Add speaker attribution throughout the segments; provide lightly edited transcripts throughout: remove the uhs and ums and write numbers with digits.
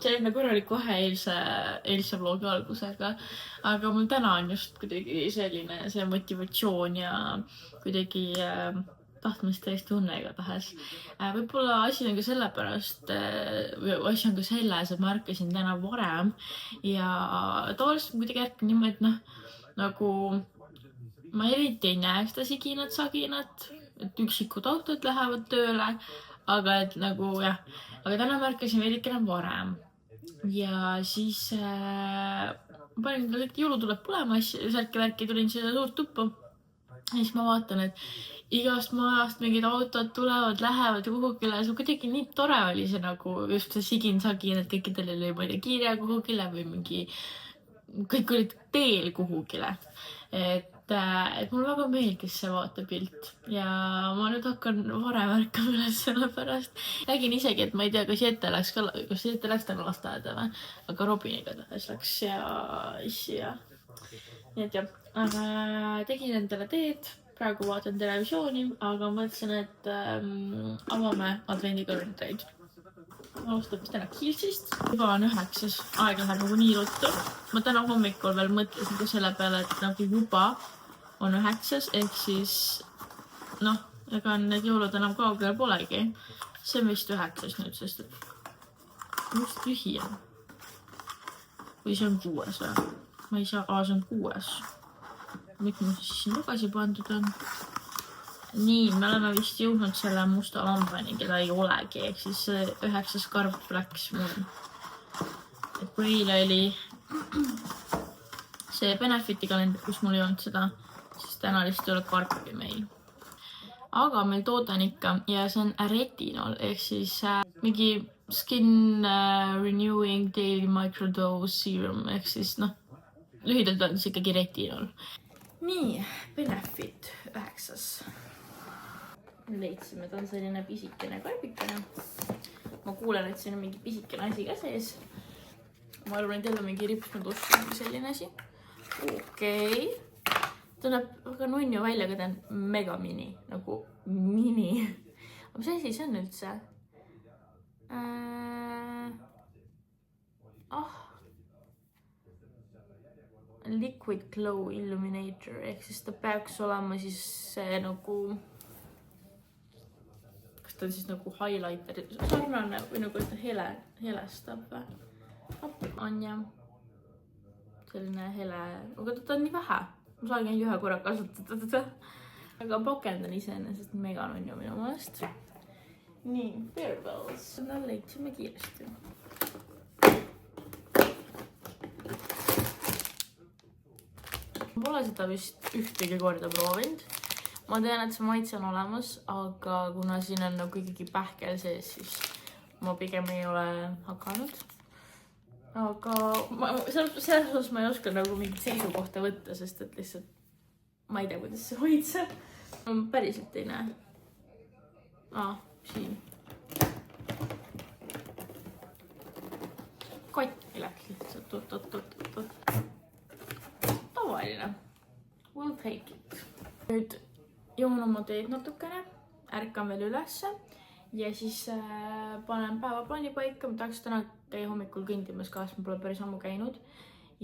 Speaker 1: selline korralik vahe eilse vlogi algusega, aga mul täna on just kuidagi selline see motivatsioon ja kuidagi tahtmist täiesti tunne igatahes. Võib-olla asi on ka sellepärast, asi on ka selles, et ma ärkasin täna varem ja tavaliselt kuidagi ärkan niimoodi, et nagu ma eriti ei näe seda siginat-saginat, et üksikud autod lähevad tööle, aga et nagu jah, aga täna ma ärkasin veidikene varem ja siis panin kõik jõulutuled põlema, särki-värki tulin siia suurt tuppa ja siis ma vaatan, et igast majast mingid autod tulevad, lähevad kuhugile, see kuidagi nii tore oli see nagu just see sigin-sagin, et kõikidel oli mõni kiire kuhugile või mingi, kõik olid teel kuhugile, et mulle väga meeldis see vaatepilt ja ma nüüd hakkan varem ärkama üles selle pärast. Nägin isegi, et ma ei tea, kas ette läks täna lasteaeda või, aga Robin igatahes läks ja issi ja nii et jah, tegin endale teed, praegu vaatan televisiooni, aga mõtlesin, et avame advendikalendreid. Alustab vist täna Kirsist. Juba on 9, aeg läheb nagu nii ruttu. Ma täna hommikul veel mõtlesin ka selle peale, et nagu juba on 9, ehk siis ega need jõulud enam kaugel polegi. See on vist 9 nüüd, sest et just tühi on. Või see on 6 või? Ma ei saa, see on 6. Miks ma siis siin tagasi pandud on? Nii, me oleme vist jõudnud selle musta lambani, keda ei olegi, ehk siis 9 karp läks mul. Et kui eile oli see Benefiti kalender, kus mul ei olnud seda, siis täna lihtsalt ei ole karpi meil. Aga meil toode on ikka ja see on retinol, ehk siis mingi skin renewing daily microdose serum, ehk siis lühidalt on see ikkagi retinol. Nii, Benefit 9. Leidsime, ta on selline pisikene karbikene. Ma kuulen, et siin on mingi pisikene asi ka sees. Ma arvan, et jälle mingi ripsnud ostu selline asi. Okei. Ta näeb väga nunnu välja, aga ta on mega mini. Nagu mini. Aga mis asi see on üldse? Liquid Glow Illuminator. Ehk siis ta peaks olema siis see nagu... ta on siis nagu highlighter, sarnane või nagu ta helestab või? On jah, selline hele, aga ta on nii vähe, ma saangi ainult ühe korra kasutada. Aga pakend on iseenesest mega nunnu minu mõelest. Nii, Bear Bells, seda leidsime kiiresti. Ma pole seda vist ühtegi korda proovinud. Ma tean, et see maitse on olemas, aga kuna siin on nagu ikkagi pähkel sees, siis ma pigem ei ole hakanud. Aga selles osas ma ei oska nagu mingit seisukohta võtta, sest et lihtsalt ma ei tea, kuidas see hoidseb. Päriselt ei näe. Siin. Katki läks lihtsalt. Tavaline. We'll take it. Nüüd joon oma teed natukene, ärkan veel ülesse ja siis panen päevaplaani paika. Ma tahaks täna käia hommikul kõndimas ka, sest ma pole päris ammu käinud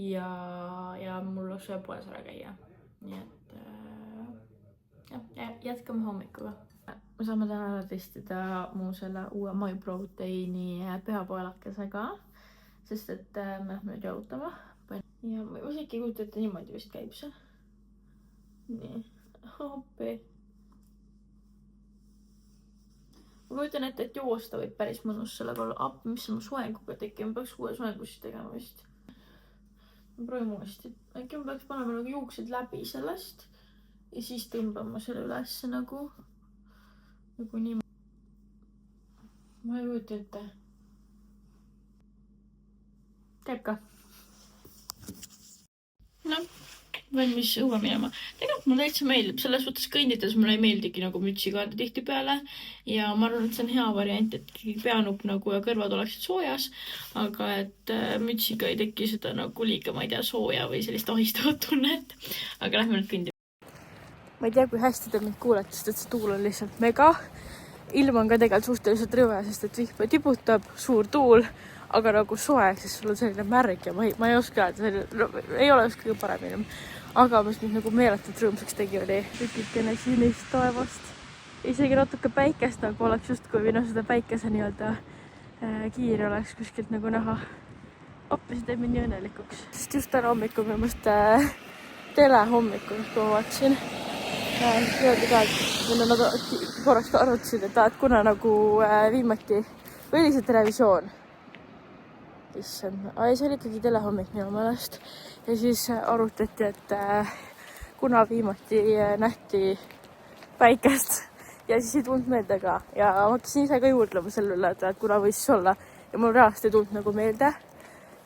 Speaker 1: ja mul oleks vaja poes ära käia. Nii et jätkame hommikuga. Me saame täna testida mu selle uue MyProteini peapoelakesega, sest et me lähme nüüd jautama. Ja ma isegi ei kujuta, et niimoodi vist käib see. Nii. Hoppi. Ma kujutan ette, et joosta võib päris mõnus sellega olla. Mis on mu soenguga tekki? Ma peaks uue soengusi tegema vist. Ma proovin uuesti. Äkki ma peaks panema nagu juuksed läbi sellest ja siis tõmbama selle üles nagu nii. Ma ei kujuta ette. Käib ka. Valmis õue minema. Tegelikult mulle täitsa meeldib, selles suhtes kõndides mulle ei meeldigi nagu mütsi kanda tihti peale ja ma arvan, et see on hea variant, et peanupp nagu ja kõrvad oleksid soojas, aga et mütsiga ei teki seda nagu liiga, ma ei tea, sooja või sellist ahistavat tunnet, aga lähme nüüd kõndima. Ma ei tea, kui hästi te mind kuulete, sest et see tuul on lihtsalt mega ilm on ka tegelikult suhteliselt rõve, sest et vihma tiputab, suur tuul, aga nagu soe, siis sul on selline märg ja ma ei oska öelda, ei ole just kõige parem ilm. Aga mis mind nagu meeletult rõõmsaks tegi, oli tükikene sinist taevast. Isegi natuke päikest nagu oleks justkui seda päikese nii-öelda kiiri oleks kuskilt nagu näha. Appi, see teeb mind nii õnnelikuks. Sest just täna hommikul minu mõist telehommikul, kui ma vaatasin. Jõudi ka, et nad korraks arvutasid, et kuna nagu viimati või oli see televisioon. Issand, see oli ikkagi telehommik minu meelest. Ja siis arutati, et kuna viimati nähti päikest ja siis ei tulnud meelde ka. Ja ma hakkasin ise ka juurdlema selle üle, et kuna võis olla ja mul reaalselt ei tulnud nagu meelde.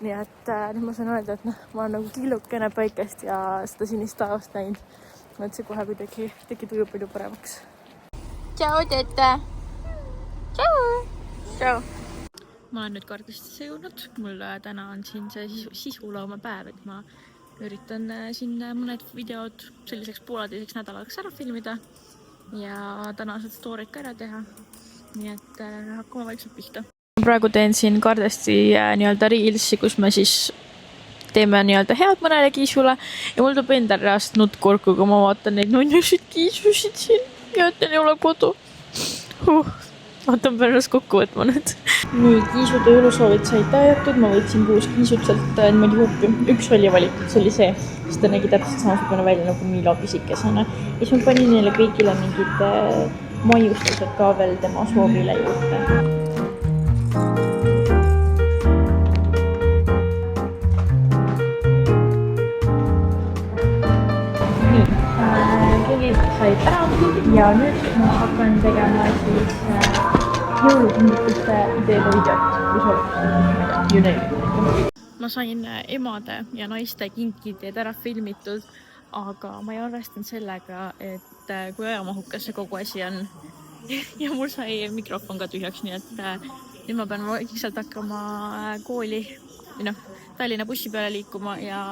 Speaker 1: Nii et nüüd ma saan öelda, et ma olen nagu killukene päikest ja seda sinist taevast näinud. Et see kohe kuidagi tegi tuju palju paremaks. Tšau, tete! Tšau! Tšau! Ma olen nüüd Kardestisse jõudnud. Mul täna on siin see sisulooma päev, et ma üritan siin mõned videod selliseks pooleteiseks nädalaks ära filmida ja tänased story'd ka ära teha. Nii et hakkame vaikselt pihta. Praegu teen siin Kardesti nii-öelda reelsi, kus me siis teeme nii-öelda head mõnele kiisule ja mul tuleb endal reast nutt kurku, kui ma vaatan neid nunjusid kiisusid siin ja et neil ei ole kodu. Vaatan pärast kokku võtma nüüd. Nii, kiisude jõulusoovid said täiatud, ma võtsin 6 kiisut sealt niimoodi huupi. Üks oli valitud, see oli see, sest ta nägi täpselt samasugune välja nagu Milo pisikesena. Ja siis ma panin neile kõigile mingid maiustused ka veel tema soovile juurde. Nii, kõigid said ära ja nüüd ma hakkan tegema siis jõulukingituste ideede videot, kui soovib. Ma sain emade ja naiste kinkideed ära filmitud, aga ma ei arvestanud sellega, et kui ajamahukas see kogu asi on. Ja mul sai mikrofon ka tühjaks, nii et nüüd ma pean vaikselt hakkama kooli või Tallinna bussi peale liikuma ja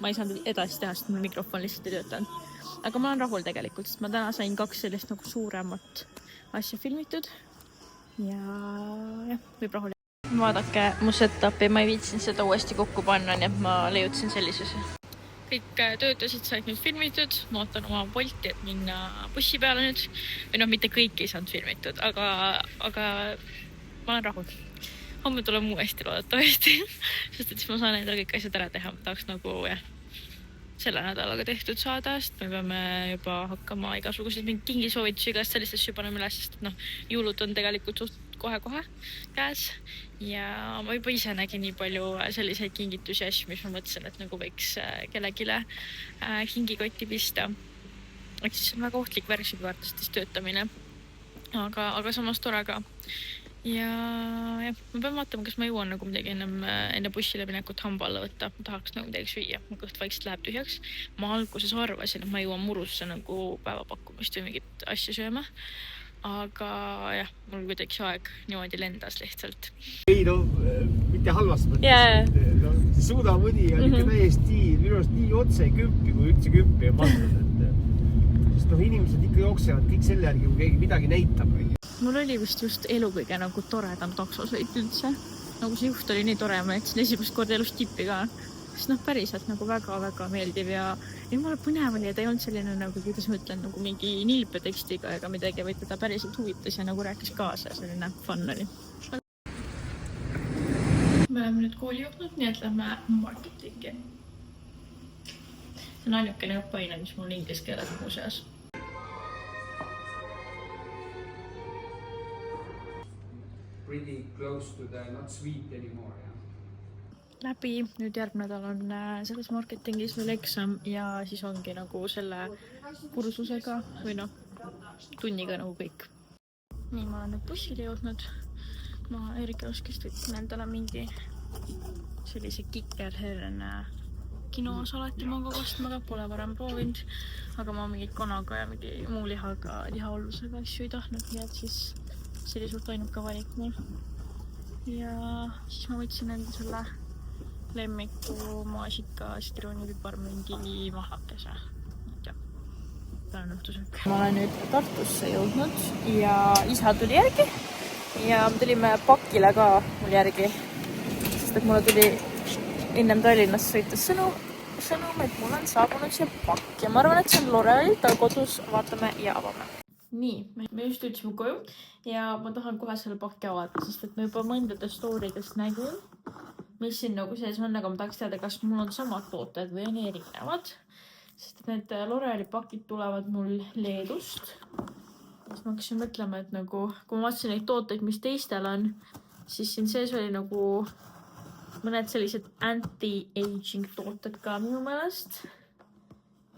Speaker 1: ma ei saanud edasi teha, sest mul mikrofon lihtsalt ei töötanud. Aga ma olen rahul tegelikult, sest ma täna sain 2 sellist nagu suuremat asja filmitud ja võib rahul. Vaadake mu setupi, ma ei viitsin seda uuesti kokku panna, nii et ma leiutasin sellisuse. Kõik töötasid said nüüd filmitud, ma ootan oma Bolti, et minna bussi peale nüüd. Või mitte kõik ei saanud filmitud, aga ma olen rahul. Homme tuleme uuesti loodetavasti, sest et siis ma saan endale kõik asjad ära teha. Tahaks nagu selle nädalaga tehtud saada, sest me peame juba hakkama igasuguseid mingi kingisoovitusi igast sellistest juba paneme üles, sest jõulud on tegelikult suht kohe-kohe käes ja ma juba ise nägin nii palju selliseid kingitusi asju, mis ma mõtlesin, et nagu võiks kellegile kingikotti pista. Ehk siis on väga ohtlik värksipikaartistest töötamine, aga samas tore ka. Ja ma pean vaatama, kas ma jõuan nagu midagi enne bussile minekut hamba alla võtta. Ma tahaks nagu midagi süüa. Mu kõht vaikselt läheb tühjaks. Ma alguses arvasin, et ma jõuan murusse nagu päevapakkumist või mingit asja sööma. Aga jah, mul kuidagi see aeg niimoodi lendas lihtsalt.
Speaker 2: Ei mitte halvast mõttes. See suudamõni on ikka täiesti minu arust nii otse kümpi, kui üldse kümpi on pandud. Sest inimesed ikka jooksevad kõik selle järgi, kui keegi midagi näitab.
Speaker 1: Mul oli vist just elu kõige nagu toredam taksosõit üldse. Nagu see juht oli nii tore, ma jätsin esimest korda elus tippi ka. Sest päriselt nagu väga-väga meeldiv ja jumala põnev oli ja ta ei olnud selline nagu, kuidas ma ütlen, nagu mingi nilpetekstiga ega midagi, vaid teda päriselt huvitas ja nagu rääkis kaasa ja selline fun oli. Me oleme nüüd kooli jõudnud, nii et lähme marketingi. See on ainukene õppeaine, mis mul inglise keeles muuseas.
Speaker 3: Pretty close to the not sweet anymore.
Speaker 1: Läbi, nüüd järgmine nädal on selles marketingis veel eksam ja siis ongi nagu selle kursusega või tunniga nagu kõik. Nii, ma olen nüüd bussile jõudnud. Ma Erikioskist võtsin endale mingi sellise kikerherne kinosalati mangokastmega, pole varem proovinud, aga ma mingit kanaga ja mingi muu lihaollusega asju ei tahtnud, nii et siis see oli suht ainuke valik mul. Ja siis ma võtsin enda selle lemmiku maasika, sitrooni, piparmingi mahakese. olen õhtusöök. Ma olen nüüd Tartusse jõudnud ja isa tuli järgi ja me tulime pakile ka mul järgi, sest et mulle tuli ennem Tallinnas sõites sõnum, et mul on saabunud siia pakk ja ma arvan, et see on L'Oreal, ta kodus vaatame ja avame. Nii, me just jõudsime koju ja ma tahan kohe selle pakki avada, sest et ma juba mõndades story'dest nägin, mis siin nagu sees on, aga ma tahaks teada, kas mul on samad tooted või on erinevad. Sest need L'Oreali pakid tulevad mul Leedust. Siis ma hakkasin mõtlema, et nagu, kui ma vaatasin neid tooteid, mis teistel on, siis siin sees oli nagu mõned sellised anti-aging tooted ka minu meelest.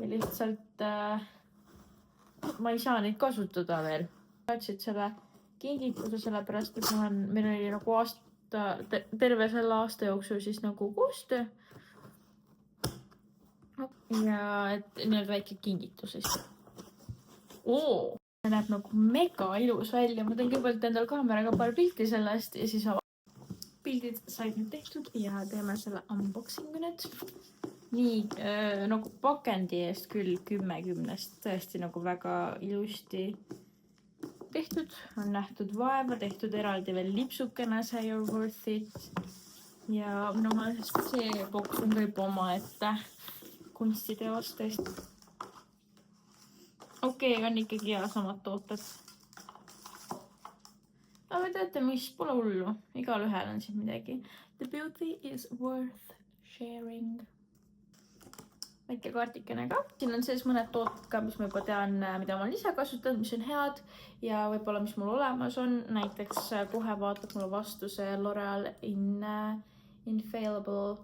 Speaker 1: Ja lihtsalt ma ei saa neid kasutada veel. Saatsid selle kingituse sellepärast, et meil oli nagu terve selle aasta jooksul siis nagu koostöö. Ja et nii-öelda väike kingitus siis. See näeb nagu mega ilus välja. Ma teen kõigepealt endal kaameraga paar pilti sellest ja siis pildid said nüüd tehtud ja teeme selle unboxingu nüüd. Nii, nagu pakendi eest küll 10-10, tõesti nagu väga ilusti tehtud, on nähtud vaeva, tehtud eraldi veel lipsukene, see you're worth it. Ja minu meelest see boks on võib omaette kunstiteost tõesti. Okei, on ikkagi hea samad tooted. Aga teate, mis pole hullu, igal ühel on siin midagi. The beauty is worth sharing. Väike kaartikene ka. Siin on sees mõned tooted ka, mis ma juba tean, mida ma olen ise kasutanud, mis on head ja võib-olla mis mul olemas on. Näiteks kohe vaatab mulle vastu see L'Oreal Infallible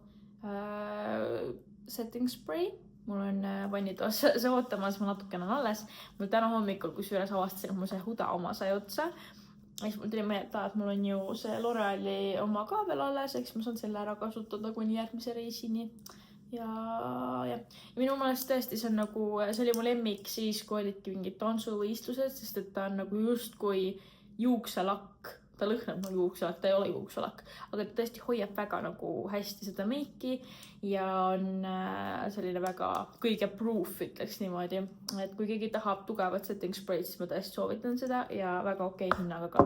Speaker 1: Setting Spray. Mul on vannitoas see ootamas, ma natukene on alles. Mul täna hommikul, kus üles avastasin, et mul see huda oma sai otsa. Siis mul tuli meelde, et mul on ju see L'Oreali oma ka veel alles, eks ma saan selle ära kasutada kuni järgmise reisini. Ja minu meelest tõesti see on nagu, see oli mu lemmik siis, kui olidki mingid tantsuvõistlused, sest et ta on nagu just kui juukselakk. Ta lõhnab nagu juukselakk, ta ei ole juukselakk, aga ta tõesti hoiab väga nagu hästi seda meiki ja on selline väga kõige proof, ütleks niimoodi. Et kui keegi tahab tugevat setting spray'd, siis ma tõesti soovitan seda ja väga okei hinnaga ka.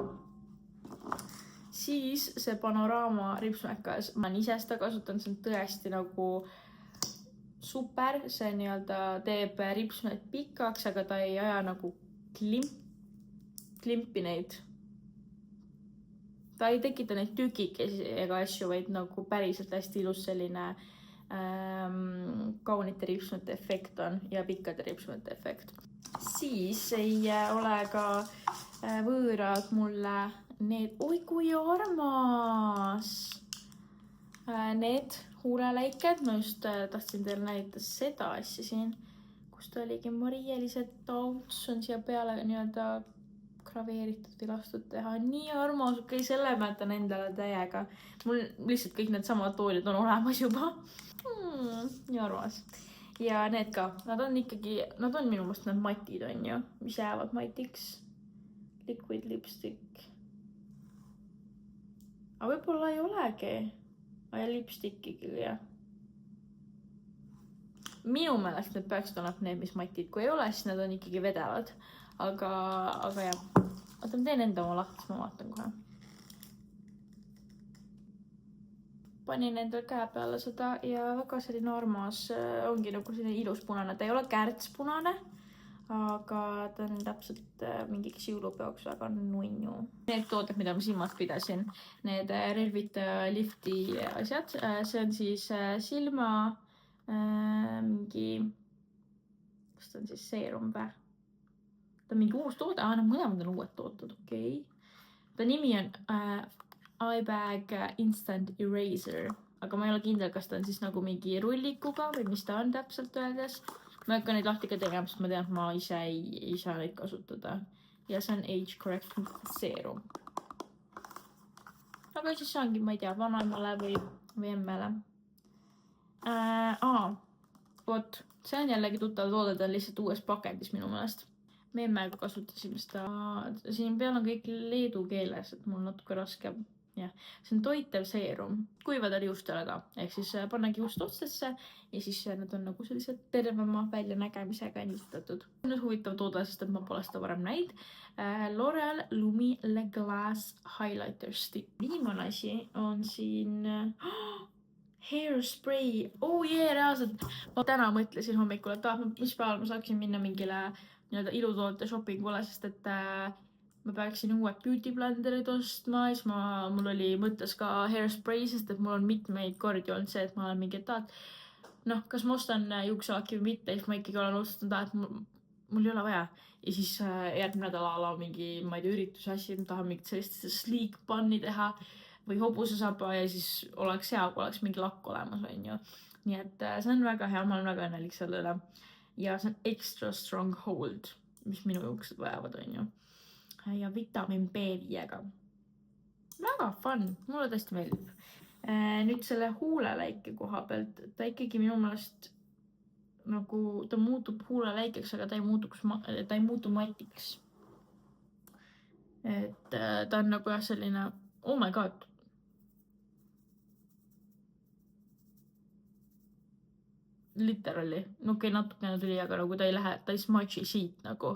Speaker 1: Siis see Panorama ripsmekas, ma olen ise seda kasutanud, see on tõesti nagu super, see nii-öelda teeb ripsmed pikaks, aga ta ei aja nagu klimpi neid. Ta ei tekita neid tükikesi ega asju, vaid nagu päriselt hästi ilus selline kaunite ripsmete efekt on ja pikkade ripsmete efekt. Siis ei ole ka võõrad mulle need, oi kui armas! Need huuleläiked, ma just tahtsin teile näidata seda asja siin, kus ta oligi Marielised tauts on siia peale nii-öelda graveeritud või lastud teha. Nii armas, okei, selle ma jätan endale täiega. Mul lihtsalt kõik need samad toolid on olemas juba. Nii armas. Ja need ka, nad on minu meelest need matid on ju, mis jäävad matiks. Liquid lipstick. Aga võib-olla ei olegi. Ja lipstick ikkagi, jah. Minu meelest need peaks olema need, mis matid. Kui ei ole, siis need on ikkagi vedevad. Aga jah. Oota, ma teen enda oma lahti, siis ma vaatan kohe. Panin endal käe peale seda ja väga selline armas ongi nagu selline ilus punane. Ta ei ole kärtspunane, aga ta on täpselt mingiks jõulupeoks väga nunnu. Need tooted, mida ma silmas pidasin, need Relvita Lifti asjad, see on siis silma mingi, kas ta on siis seerum või? Ta on mingi uus toode, need mõlemad on uued tooted, okei. Ta nimi on Eyebag Instant Eraser, aga ma ei ole kindel, kas ta on siis nagu mingi rullikuga või mis ta on täpselt öeldes. Ma hakkan neid lahti ka tegema, sest ma tean, et ma ise ei saa neid kasutada. Ja see on Age Correcting Serum. Aga siis see ongi, ma ei tea, vanaemale või emmele. Vot, see on jällegi tuttav toode, ta on lihtsalt uues pakendis minu meelest. Me emmega kasutasime seda. Siin peal on kõik leedu keeles, et mul natuke raske jah, see on toitev seerum kuivadele juustele ka, ehk siis pannagi juust otstesse ja siis nad on nagu sellised tervema väljanägemisega niistatud. See on huvitav toode, sest et ma pole seda varem näinud. L'Oreal Lumi Le Glace Highlighter Stick. Viimane asi on siin hairspray. Oh yeah, reaalselt. Ma täna mõtlesin hommikul, et mis päeval ma saaksin minna mingile nii-öelda ilutoote shoppingule, sest et ma peaksin uued beauty blenderid ostma, siis mul oli mõttes ka hairspray, sest et mul on mitmeid kordi olnud see, et ma olen mingi, et kas ma ostan juukselaki või mitte, siis ma ikkagi olen otsustanud, et mul ei ole vaja. Ja siis järgmine nädal on mingi, ma ei tea, ürituse asja, ma tahan mingit sellist sleek bunni teha või hobusesaba ja siis oleks hea, kui oleks mingi lakk olemas, on ju. Nii et see on väga hea, ma olen väga õnnelik selle üle. Ja see on extra strong hold, mis minu juuksed vajavad, on ju. Ja vitamin B5-ga. Väga fun, mulle tõesti meeldib. Nüüd selle huuleläike koha pealt, ta ikkagi minu meelest nagu ta muutub huuleläikeks, aga ta ei muutu matiks. Et ta on nagu jah selline, oh my god. Literally, okei, natukene tuli, aga nagu ta ei lähe, ta ei smudge'i siit nagu.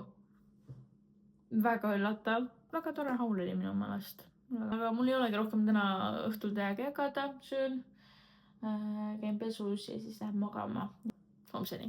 Speaker 1: Väga üllatav, väga tore haul oli minu meelest. Aga mul ei olegi rohkem täna õhtul täiega jagada, söön, käin pesus ja siis lähen magama. Homseni.